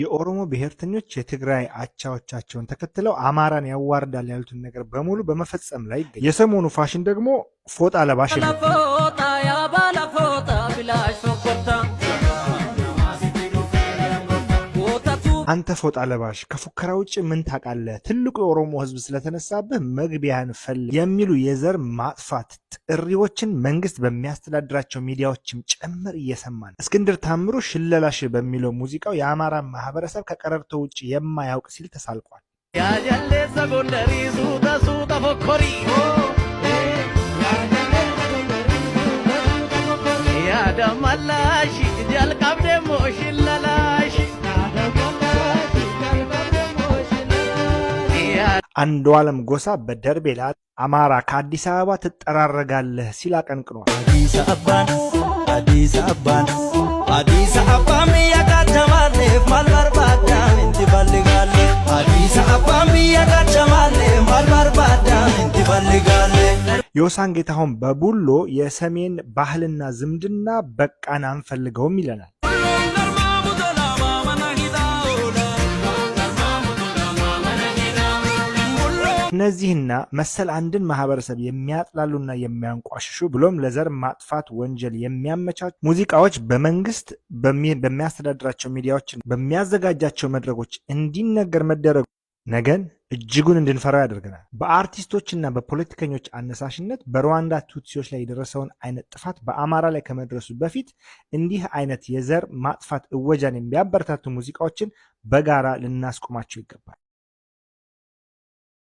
የኦሮሞ ብሔርተኞች የትግራይ አቻዎቻቸውን ተከትለው አማራን ያዋርዳል ያሉትን ነገር በሙሉ በመፈጸም ላይ ይገኛል። የሰሞኑ ፋሽን ደግሞ ፎጣ ለባሽ ነው። አንተ ፎጣ ለባሽ ከፉከራ ውጭ ምን ታውቃለህ? ትልቁ የኦሮሞ ሕዝብ ስለተነሳብህ መግቢያህን ፈልግ የሚሉ የዘር ማጥፋት ጥሪዎችን መንግስት በሚያስተዳድራቸው ሚዲያዎችም ጭምር እየሰማን። እስክንድር ታምሩ ሽለላሽ በሚለው ሙዚቃው የአማራ ማህበረሰብ ከቀረርቶ ውጭ የማያውቅ ሲል ተሳልቋል። አንዱዓለም ጎሳ በደርቤ ላይ አማራ ከአዲስ አበባ ትጠራረጋለህ ሲል አቀንቅኗል። ዮሳን ጌታሁን በቡሎ የሰሜን ባህልና ዝምድና በቃን አንፈልገውም ይለናል። እነዚህና መሰል አንድን ማህበረሰብ የሚያጥላሉና የሚያንቋሽሹ ብሎም ለዘር ማጥፋት ወንጀል የሚያመቻቹ ሙዚቃዎች በመንግስት በሚያስተዳድራቸው ሚዲያዎችን በሚያዘጋጃቸው መድረኮች እንዲነገር መደረጉ ነገን እጅጉን እንድንፈራው ያደርገናል። በአርቲስቶችና በፖለቲከኞች አነሳሽነት በሩዋንዳ ቱትሲዎች ላይ የደረሰውን አይነት ጥፋት በአማራ ላይ ከመድረሱ በፊት እንዲህ አይነት የዘር ማጥፋት እወጃን የሚያበረታቱ ሙዚቃዎችን በጋራ ልናስቆማቸው ይገባል።